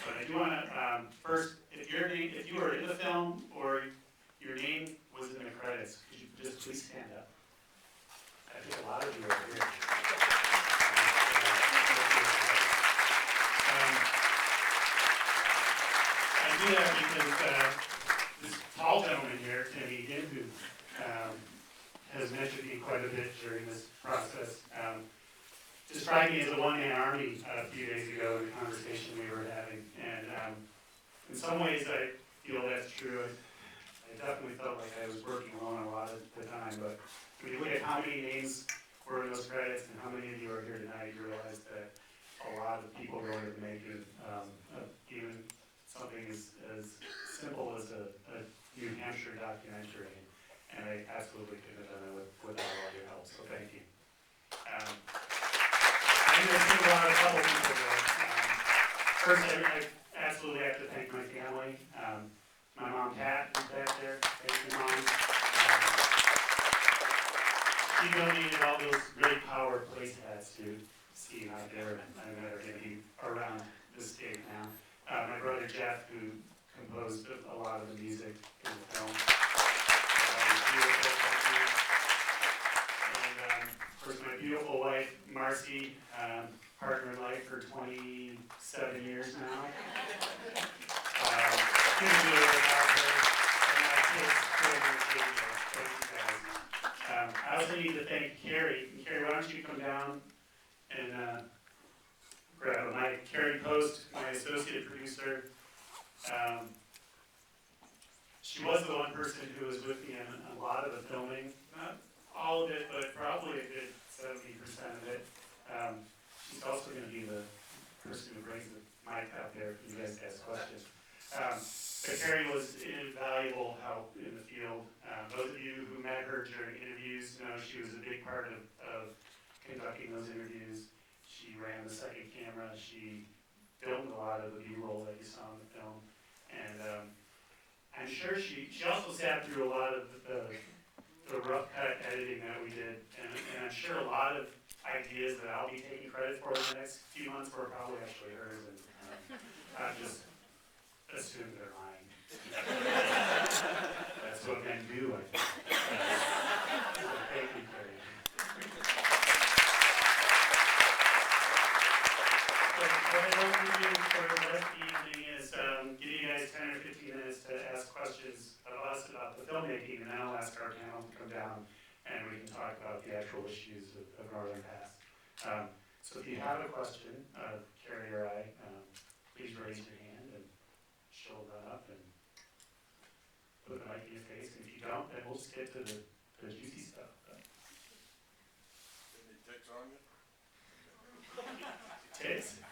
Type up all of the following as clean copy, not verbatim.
But I do want to, first, if you were in the film or your name was in the credits, could you just please stand up? I think a lot of you are here. I do that because this tall gentleman here, Timmy Ginn, who has mentored me quite a bit during this process, described me as a one-man army a few days ago in a conversation we were having. And in some ways I feel that's true. I definitely felt like I was working alone a lot of the time, but when you look at how many names were in those credits and how many of you are here tonight, you realize that a lot of people go into the making of even something as simple as a New Hampshire documentary. And I absolutely couldn't have done it without all your help, so thank you. I'm going to single out a couple people there. First, I absolutely have to thank my family. My mom, Pat, who's back there. Thank you, Mom. She donated all those great power place hats to Steve out there, and that are going to be around this state now. My brother, Jeff, who composed a lot of the music in the film. And of course, my beautiful wife, Marcy, partner in life for 27 years now. Couldn't do it without her. And my kids, thank you guys. I also need to thank Carrie. Carrie, why don't you come down and grab a mic. Carrie Post, my associate producer. She was the one person who was with me in a lot of the filming. Not all of it, but probably a good 70% of it. She's also going to be the person who brings the mic out there for you guys to ask questions. But Carrie was invaluable help in the field. Those of you who met her during interviews know she was a big part of conducting those interviews. She ran the second camera. She filmed a lot of the B-roll that you saw in the film. And I'm sure she also sat through a lot of the rough cut editing that we did. And I'm sure a lot of ideas that I'll be taking credit for in the next few months were probably actually hers. And I just assume they're mine. That's what men do, I think. So thank you, Carrie. What I want to do for the rest of the evening is give you guys 10 or 15 minutes to ask questions of us about the filmmaking, and then I'll ask our panel to come down and we can talk about the actual issues of Northern Pass. So if you have a question of Carrie or I, please raise your hand and she'll run up and put the mic in your face. And if you don't, then we'll just get to the juicy stuff. Any ticks on you? Ticks?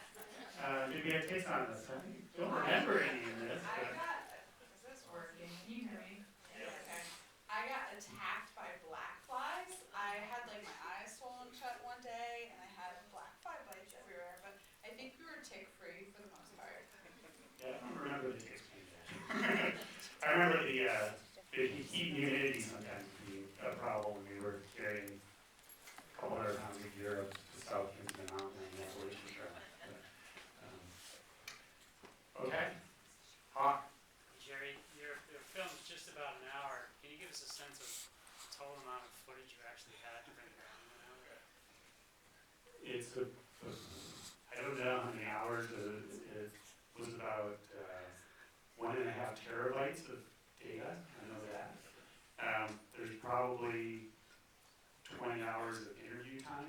Did we have ticks on this? I don't remember any in this. Is this working? Can you hear me? Yeah. Okay. I got attacked by black flies. I had like my eyes swollen shut one day and I had black fly bites everywhere, but I think we were tick free for the most part. Yeah, I don't remember the ticks being bad. I remember the heat and humidity sometimes being a problem when we were carrying a couple hundred pounds of gear up to South Kingston Mountain and the Appalachian Trail. Okay. Hawk. Jerry, your film's just about an hour. Can you give us a sense of the total amount of footage you actually had to bring down in an hour? It's I don't know how many hours. It was about 1.5 terabytes of data. I know that. There's probably 20 hours of interview time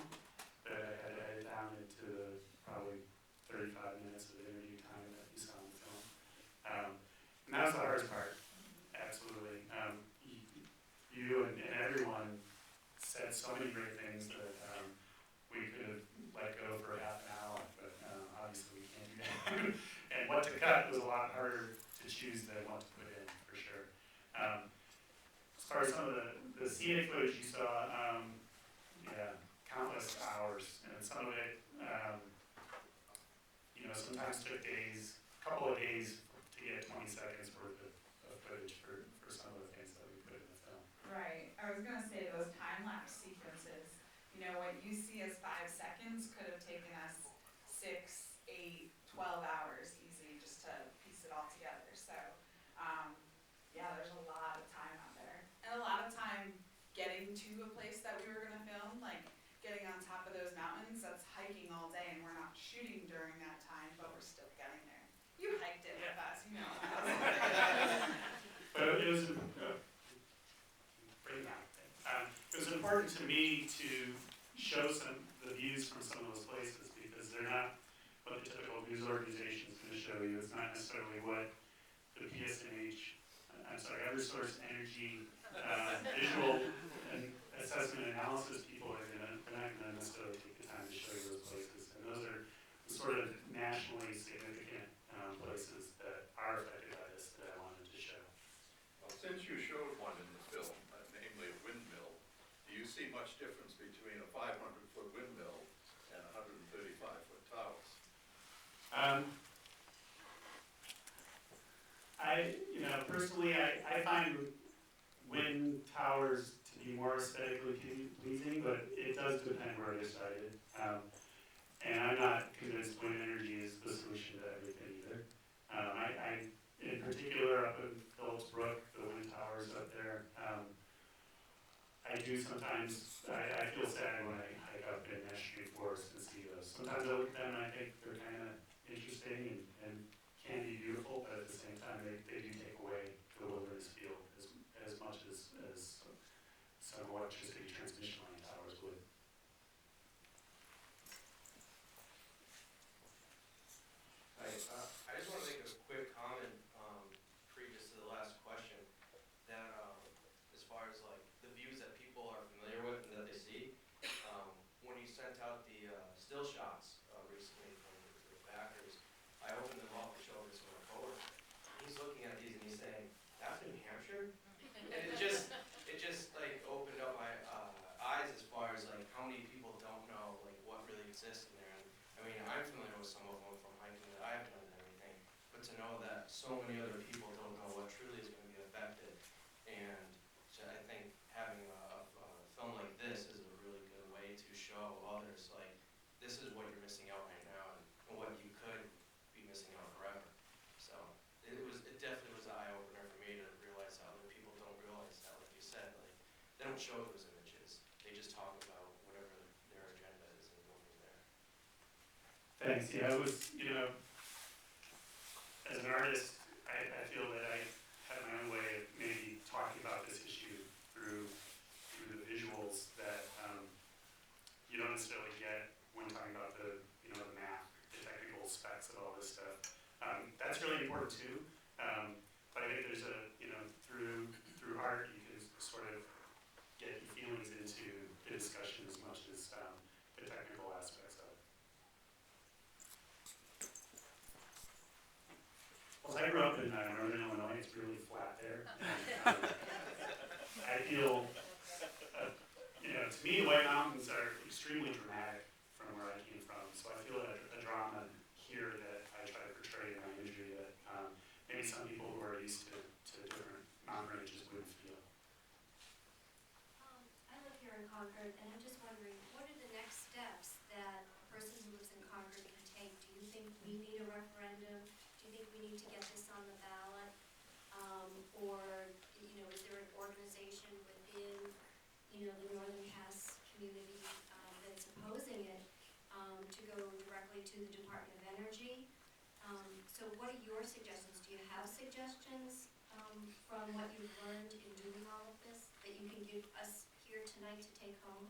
that I had to edit down into probably 35 minutes of interview time that you saw in the film. And that was the hardest part. Absolutely. You and everyone said so many great things that we could have let go for half an hour, but obviously we can't do that. And what to cut was a lot harder to choose than what to put in, for sure. As far as some of the scenic footage you saw, yeah, countless hours, and some of it, sometimes took days, a couple of days to get 20 seconds worth of footage for some of the things that we put in the film. Right. I was going to say those time-lapse sequences, what you see as 5 seconds could have taken us 6, 8, 12 hours easy just getting to a place that we were gonna film, like getting on top of those mountains, that's hiking all day and we're not shooting during that time, but we're still getting there. You hiked it with us, you know. But it was, bring that thing. It was important to me to show the views from some of those places because they're not what the typical news organization is going to show you. It's not necessarily what the PSNH, Eversource Energy, visual and assessment analysis people are they're not going to necessarily take the time to show you those places. And those are the sort of nationally significant places that are affected by this that I wanted to show. Well, since you showed one in the film, namely a windmill, do you see much difference between a 500-foot windmill and 135-foot towers? Personally, I find wind towers to be more aesthetically pleasing, but it does depend where they're sited. And I'm not convinced wind energy is the solution to everything either. I in particular, up in Phillips Brook, the wind towers up there, I do sometimes, I feel sad when I hike up in National Forest and see those. Sometimes I look at them and I think they're kind of interesting and can be beautiful, but at the same time, they do take away the wilderness feel as much as some electricity transmission line towers would. Hi, I just want to make a quick comment previous to the last question that as far as like the views that people are familiar with and that they see, when you sent out the still shots recently from the backers, I opened them up and showed this to my coworker. He's looking at these and he's saying, "That's New Hampshire?" And it just like opened up my eyes as far as like how many people don't know like what really exists in there. And I mean, I'm familiar with some of them from hiking that I've done and everything, but to know that so many other people don't know what truly is going to be affected, and so I think having a film like this is a really good way to show others like this is what you're missing out right now and what you could be missing out forever. So it definitely was an eye opener for me to realize how other people don't realize that, like you said, like they don't show those images. They just talk about whatever their agenda is and go from there. Thanks. Yeah, it was, as an artist, I feel that I had my own way of maybe talking about this issue through the visuals that you don't necessarily get when talking about the math, the technical specs of all this stuff. That's really important too. But I think there's through art you can sort of get your feelings into the discussion as much as the technical aspects of it. Well, I grew up in northern Illinois. It's really flat there. And, I feel, to me, the White Mountains are extremely dramatic from where I came from. So I feel a drama here that I try to portray in my imagery that maybe some people who are used to different mountain ranges wouldn't feel. I live here in Concord, and I'm just wondering, what are the next steps that a person who lives in Concord can take? Do you think we need a referendum? Do you think we need to get this on the ballot? Or, is there an organization within, the Northern Pass community that's opposing it to go directly to the Department of Energy? So what are your suggestions? Do you have suggestions from what you've learned in doing all of this that you can give us here tonight to take home?